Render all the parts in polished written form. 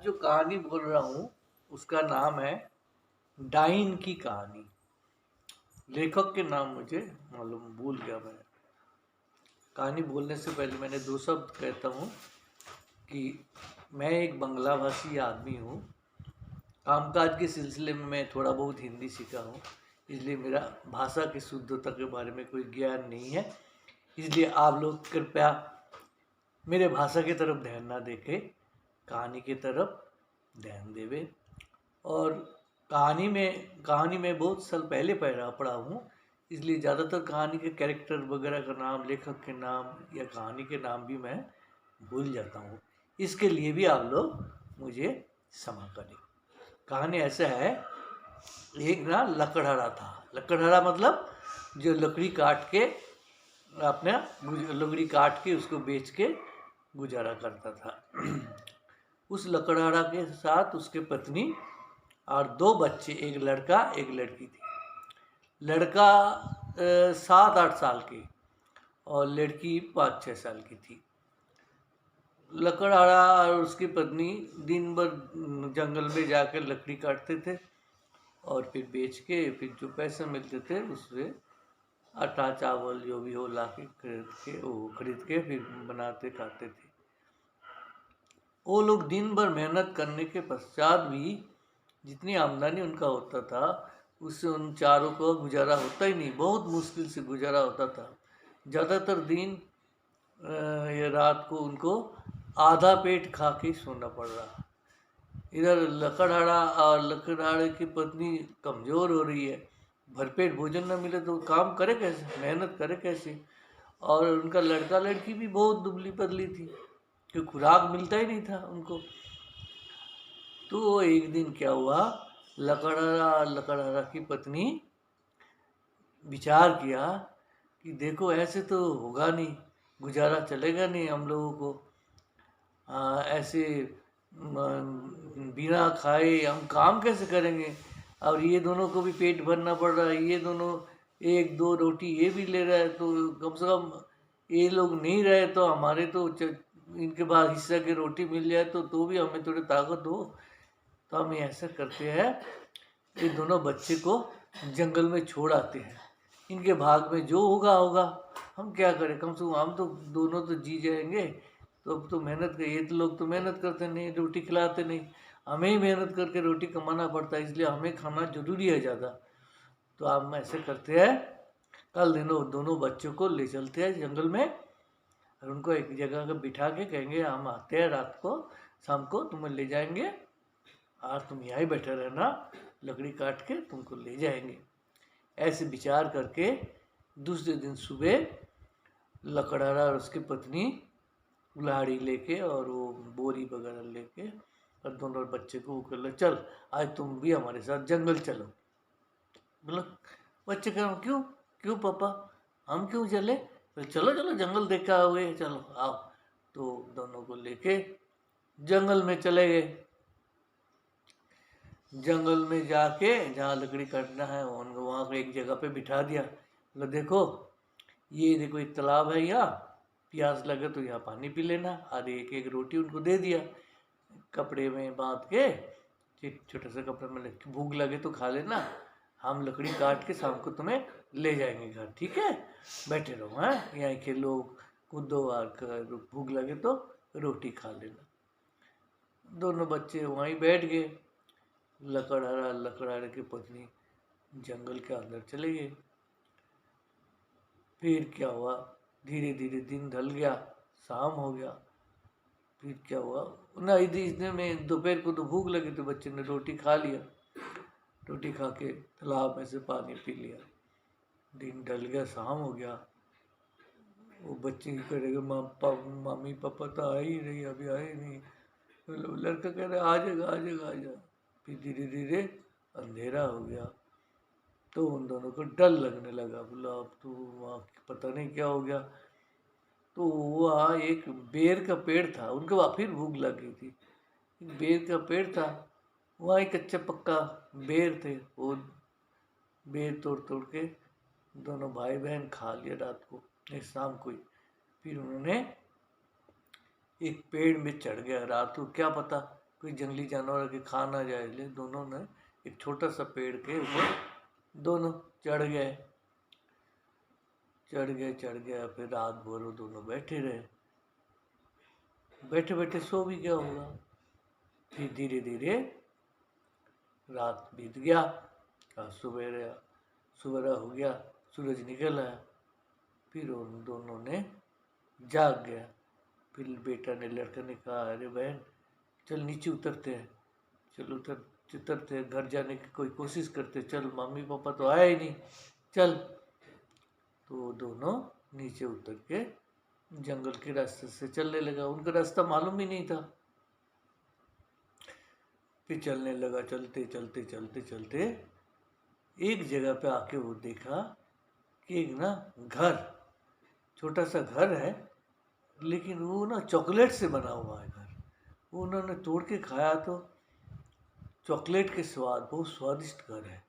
जो कहानी बोल रहा हूँ उसका नाम है डाइन की कहानी। लेखक के नाम मुझे मालूम भूल गया मैं। कहानी बोलने से पहले मैंने दो शब्द कहता हूँ कि मैं एक बंगला भाषी आदमी हूँ। कामकाज के सिलसिले में मैं थोड़ा बहुत हिंदी सीखा हूँ, इसलिए मेरा भाषा की शुद्धता के बारे में कोई ज्ञान नहीं है। इसलिए आप लोग कृपया मेरे भाषा की तरफ ध्यान ना देके कहानी की तरफ ध्यान देवे। और कहानी में बहुत साल पहले पढ़ा हूँ, इसलिए ज़्यादातर कहानी के कैरेक्टर वगैरह का नाम, लेखक के नाम या कहानी के नाम भी मैं भूल जाता हूँ। इसके लिए भी आप लोग मुझे क्षमा करें। कहानी ऐसा है, एक ना लकड़हारा था। लकड़हारा मतलब जो लकड़ी काट के अपने लकड़ी काट के उसको बेच के गुजारा करता था। उस लकड़हारा के साथ उसके पत्नी और दो बच्चे, एक लड़का एक लड़की थी। लड़का 7-8 साल की और लड़की 5-6 साल की थी। लकड़हारा और उसकी पत्नी दिन भर जंगल में जाकर लकड़ी काटते थे और फिर बेच के फिर जो पैसे मिलते थे उससे आटा चावल जो भी हो ला के खरीद के फिर बनाते खाते थे। वो लोग दिन भर मेहनत करने के पश्चात भी जितनी आमदनी उनका होता था उससे उन चारों को गुजारा होता ही नहीं, बहुत मुश्किल से गुजारा होता था। ज़्यादातर दिन या रात को उनको आधा पेट खा के सोना पड़ रहा। इधर लकड़हारा और लकड़हारे की पत्नी कमज़ोर हो रही है, भरपेट भोजन न मिले तो काम करे कैसे, मेहनत करे कैसे। और उनका लड़का लड़की भी बहुत दुबली पतली थी, क्योंकि खुराक मिलता ही नहीं था उनको। तो एक दिन क्या हुआ, लकड़हारा की पत्नी विचार किया कि देखो ऐसे तो होगा नहीं, गुजारा चलेगा नहीं हम लोगों को। ऐसे बिना खाए हम काम कैसे करेंगे। और ये दोनों को भी पेट भरना पड़ रहा है, ये दोनों एक दो रोटी ये भी ले रहा है, तो कम से कम ये लोग नहीं रहे तो हमारे तो इनके बाद हिस्सा की रोटी मिल जाए तो भी हमें थोड़ी ताकत हो। तो हम ऐसा करते हैं, ये दोनों बच्चे को जंगल में छोड़ आते हैं, इनके भाग में जो होगा होगा, हम क्या करें, कम से कम हम तो दोनों तो जी जाएंगे। तो अब तो मेहनत कर, ये तो लोग तो मेहनत करते नहीं, रोटी खिलाते नहीं, हमें ही मेहनत करके रोटी कमाना पड़ता है, इसलिए हमें खाना जरूरी है ज़्यादा। तो हम ऐसे करते हैं, कल दोनों बच्चों को ले चलते हैं जंगल में और उनको एक जगह पर बिठा के कहेंगे हम आते हैं रात को, शाम को तुम्हें ले जाएंगे और तुम यहीं बैठे रहना, लकड़ी काट के तुमको ले जाएंगे। ऐसे विचार करके दूसरे दिन सुबह लकड़हारा और उसकी पत्नी कुल्हाड़ी लेके और वो बोरी वगैरह लेके और दोनों बच्चे को कर चल आज तुम भी हमारे साथ जंगल चलो। बोला बच्चे कह क्यों क्यों पापा, हम क्यों चले। तो चलो चलो जंगल देखा हुए, चलो आओ। तो दोनों को लेके जंगल में चले गए। जंगल में जाके जहाँ लकड़ी काटना है उनको वहाँ पे एक जगह पे बिठा दिया। बोला देखो ये देखो एक तालाब है, यहाँ प्यास लगे तो यहाँ पानी पी लेना। और एक एक रोटी उनको दे दिया कपड़े में बांध के, छोटे से कपड़े में भूख लगे तो खा लेना, हम लकड़ी काट के शाम को तुम्हें ले जाएंगे घर, ठीक है, बैठे रहो, हैं यहाँ खेलो कूदो और भूख लगे तो रोटी खा लेना। दोनों बच्चे वहीं बैठ गए। लकड़हारे की पत्नी जंगल के अंदर चले गए। फिर क्या हुआ, धीरे धीरे दिन ढल गया, शाम हो गया। फिर क्या हुआ ना, इतने में दोपहर को तो भूख लगी तो बच्चे ने रोटी खा लिया, रोटी खा के तालाब में से पानी पी लिया। दिन ढल गया, शाम हो गया। वो बच्चे की करेगा मम्मी पापा तो आ ही नहीं, अभी आए नहीं। तो लड़का कह रहा आ जाएगा आ जाएगा आ जाएगा। फिर धीरे धीरे अंधेरा हो गया तो उन दोनों को डर लगने लगा। बोला अब तो वहाँ पता नहीं क्या हो गया। तो वहाँ एक बेर का पेड़ था, उनको वहाँ फिर भूख लग गई थी। एक बेर का पेड़ था, वहाँ एक कच्चा पक्का बेर थे, वो बेर तोड़ तोड़ के दोनों भाई बहन खा लिया रात को, एक शाम को ही। फिर उन्होंने एक पेड़ में चढ़ गया, रात को क्या पता कोई जंगली जानवर के खा ना जाए, इसलिए दोनों ने एक छोटा सा पेड़ के ऊपर दोनों चढ़ गए। चढ़ गया, फिर रात भर वो दोनों बैठे रहे। बैठे बैठे सो भी गया होगा। फिर धीरे धीरे रात बीत गया और सुबह हो गया, सूरज निकल आया। फिर उन दोनों ने जाग गया। फिर बेटा ने लड़के ने कहा, अरे बहन चल नीचे उतरते हैं, चल उतरते हैं, घर जाने की कोई कोशिश करते, चल मम्मी पापा तो आए ही नहीं, चल। तो वो दोनों नीचे उतर के जंगल के रास्ते से चलने लगा। उनका रास्ता मालूम ही नहीं था। फिर चलने लगा, चलते चलते चलते चलते एक जगह पे आके वो देखा कि एक ना घर, छोटा सा घर है, लेकिन वो ना चॉकलेट से बना हुआ है घर। वो उन्होंने तोड़ के खाया तो चॉकलेट के स्वाद, बहुत स्वादिष्ट घर है।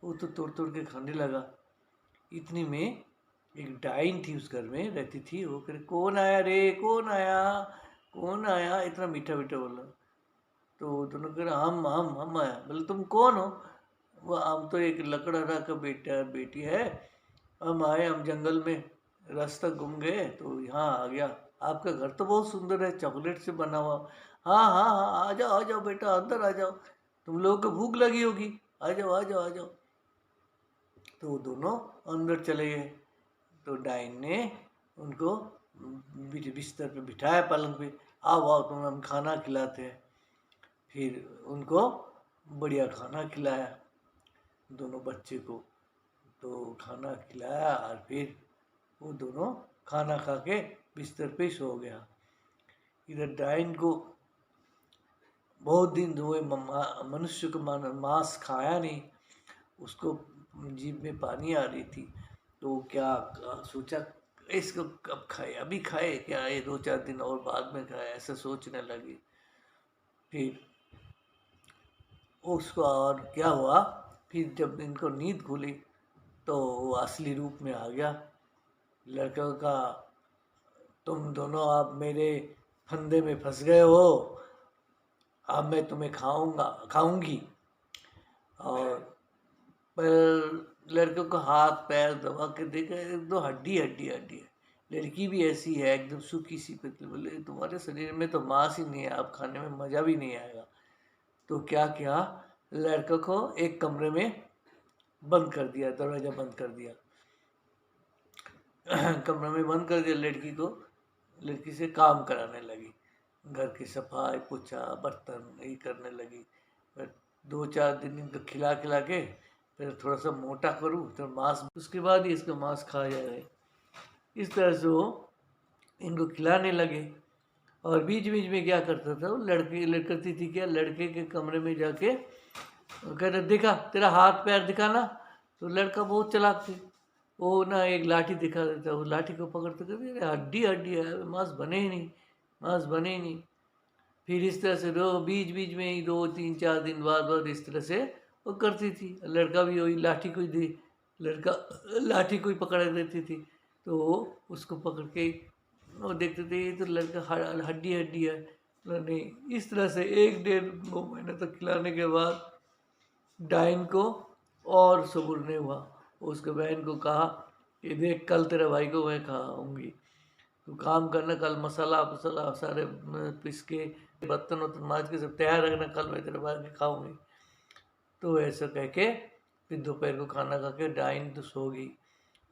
वो तो तोड़ तोड़ के खाने लगा। इतनी में एक डाइन थी, उस घर में रहती थी। वो कह, कौन आया रे, कौन आया, कौन आया, इतना मीठा मीठा बोला। तो दोनों कह रहे, हम आया। बोले तुम कौन हो? वो हम तो एक लकड़हारा का बेटा बेटी है, हम आए, हम जंगल में रास्ता घूम गए तो यहाँ आ गया। आपका घर तो बहुत सुंदर है, चॉकलेट से बना हुआ। हाँ हाँ हाँ, आ जाओ बेटा, अंदर आ जाओ, तुम लोगों को भूख लगी होगी, आ जाओ आ जाओ आ जाओ। तो वो दोनों अंदर चले गए। तो डाइन ने उनको बिस्तर पे बिठाया, पलंग पे, आओ आओ तुम्हें हम खाना खिलाते हैं। फिर उनको बढ़िया खाना खिलाया दोनों बच्चे को। तो खाना खिलाया और फिर वो दोनों खाना खा के बिस्तर पे सो गया। इधर डाइन को बहुत दिन हुए मनुष्य को मांस खाया नहीं, उसको जीभ में पानी आ रही थी। तो क्या सोचा, इसको कब खाए, अभी खाए क्या, ये 2-4 दिन और बाद में खाए, ऐसा सोचने लगी। फिर उसको और क्या हुआ, फिर जब इनको नींद खुली तो वो असली रूप में आ गया। लड़का का, तुम दोनों आप मेरे फंदे में फंस गए हो, अब मैं तुम्हें खाऊंगी। और पर लड़के को हाथ पैर दबा के देखा, एकदम हड्डी हड्डी हड्डी है। लड़की भी ऐसी है, एकदम सूखी सी पतली। बोले तुम्हारे शरीर में तो मांस ही नहीं है, आप खाने में मज़ा भी नहीं आएगा। तो क्या किया, लड़के को एक कमरे में बंद कर दिया, दरवाज़ा बंद कर दिया। कमरे में बंद कर दिया, लड़की को, लड़की से काम कराने लगी, घर की सफाई पोछा बर्तन ये करने लगी। फिर 2-4 दिन इनको खिला खिला के फिर थोड़ा सा मोटा करूँ तो मांस, उसके बाद ही इसका मांस खाया जाए। इस तरह से वो इनको खिलाने लगे। और बीच बीच में क्या करता था, वो लड़कती थी क्या, लड़के के कमरे में जाके कहते, दिखा तेरा हाथ पैर दिखाना। तो लड़का बहुत चालाक थी, वो ना एक लाठी दिखा देता, वो लाठी को पकड़ते कहते, हड्डी हड्डी है, मांस बने ही नहीं, मांस बने ही नहीं। फिर इस तरह से बीच बीच में ही 2-3-4 दिन बाद इस तरह से वो करती थी। लड़का भी वही लाठी को ही लड़का लाठी को ही पकड़ देती थी। तो वो उसको पकड़ के वो देखते थे, ये तो लड़का हड्डी हड्डी है। नहीं, इस तरह से 1-1.5-2 महीने तक खिलाने के बाद डाइन को और सबूर नहीं हुआ। उसके बहन को कहा कि देख, कल तेरे भाई को मैं खाऊंगी, तो काम करना, कल मसाला वसाला सारे पीस के बर्तन वर्तन माज के सब तैयार रखना, कल मैं तेरे भाई के खाऊंगी। तो ऐसा कह के फिर दोपहर को खाना खा के डाइन तो सो गई।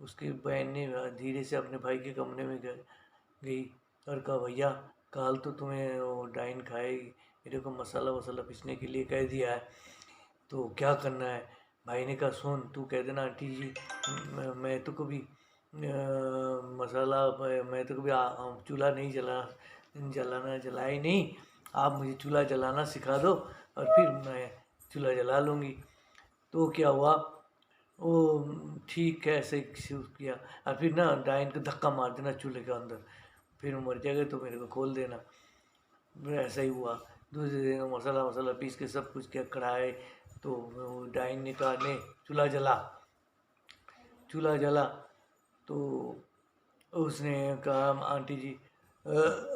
उसकी बहन ने धीरे से अपने भाई के कमरे में गई और कहा, भैया कल तो तुम्हें वो डाइन खाएगी, मेरे को मसाला वसाला पीसने के लिए कह दिया है, तो क्या करना है। भाई ने कहा, सुन तू कह देना आंटी जी, मैं तो कभी मैं तो कभी चूल्हा नहीं जलाया ही नहीं, आप मुझे चूल्हा जलाना सिखा दो और फिर मैं चूल्हा जला लूँगी। तो क्या हुआ, वो ठीक है ऐसे किया। और फिर ना डाइन को धक्का मार देना चूल्हे के अंदर, फिर वो मर जाएगा तो मेरे को खोल देना। ऐसा ही हुआ। दूसरे दिन मसाला वसाला पीस के सब कुछ किया, कढ़ाई। तो डाइन ने कहा, नहीं चूल्हा जला। तो उसने कहा, आंटी जी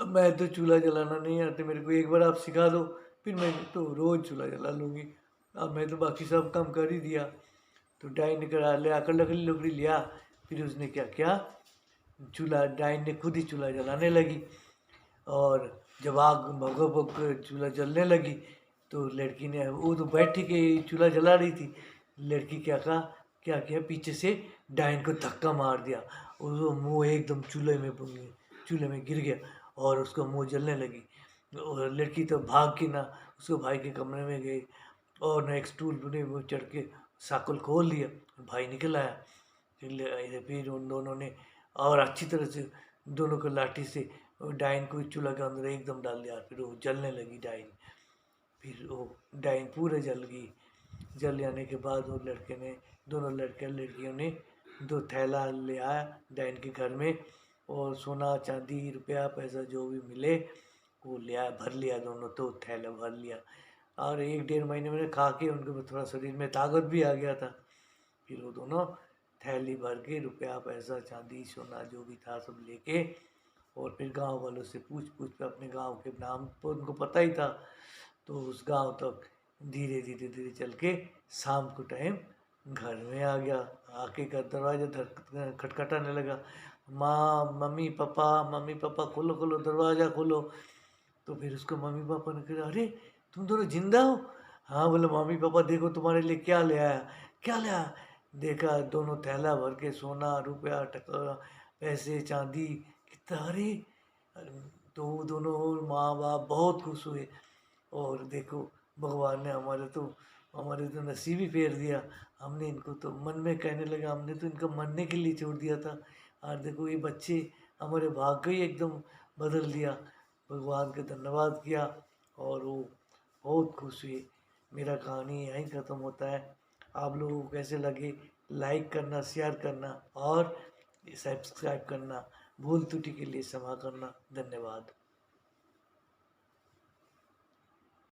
मैं तो चूल्हा जलाना नहीं आता, मेरे को एक बार आप सिखा दो। फिर मैं तो रोज़ चूल्हा जला लूँगी, अब मैं तो बाकी सब काम कर ही दिया। तो डाइन ने करा ले आकर लकड़ी लुकड़ी लिया, फिर उसने क्या किया, चूल्हा डाइन ने खुद ही चूल्हा जलाने लगी। और जब आग भग भग चूल्हा जलने लगी तो लड़की ने, वो तो बैठी के चूल्हा जला रही थी, लड़की क्या किया, पीछे से डाइन को धक्का मार दिया, और वो मुँह एकदम चूल्हे में गिर गया और उसका मुँह जलने लगी। और लड़की तो भाग के ना उसके भाई के कमरे में गई और ना एक स्टूल पर वो चढ़ के साकल खोल दिया, भाई निकल आया। फिर उन दोनों ने और अच्छी तरह से दोनों को लाठी से डाइन को चूल्हा के अंदर एकदम डाल दिया, फिर वो जलने लगी डाइन। फिर वो डाइन पूरे जल गई। जल जाने के बाद वो लड़के ने, दोनों लड़के लड़कियों ने 2 थैला ले आया डाइन के घर में, और सोना चांदी रुपया पैसा जो भी मिले वो ले आया, भर लिया, दोनों 2 थैला भर लिया। और 1 डेढ़ महीने में खा के उनके थोड़ा शरीर में ताकत भी आ गया था। फिर वो दोनों थैली भर के रुपया पैसा चांदी सोना जो भी था सब लेके, और फिर गांव वालों से पूछ पूछ के अपने गांव के नाम तो उनको पता ही था, तो उस गांव तक धीरे धीरे धीरे चल के शाम को टाइम घर में आ गया। आके का दरवाजा खटखटाने लगा, माँ मम्मी पापा खोलो खोलो दरवाज़ा खोलो। तो फिर उसको मम्मी पापा ने कहा, अरे तुम दोनों जिंदा हो? हाँ बोले, मम्मी पापा देखो तुम्हारे लिए क्या ले आया। क्या ले आया? देखा दोनों थैला भर के सोना रुपया टका पैसे चांदी कितना। अरे तो वो दोनों माँ बाप बहुत खुश हुए, और देखो भगवान ने हमारे तो नसीब ही फेर दिया। हमने इनको तो मन में कहने लगा, हमने तो इनको मरने के लिए छोड़ दिया था, और देखो ये बच्चे हमारे भाग्य ही एकदम बदल दिया। भगवान का धन्यवाद किया और वो बहुत खुश हुए। मेरा कहानी यहीं ख़त्म होता है। आप लोगों को कैसे लगे, लाइक करना, शेयर करना और सब्सक्राइब करना, भूल त्रुटि के लिए क्षमा करना। धन्यवाद।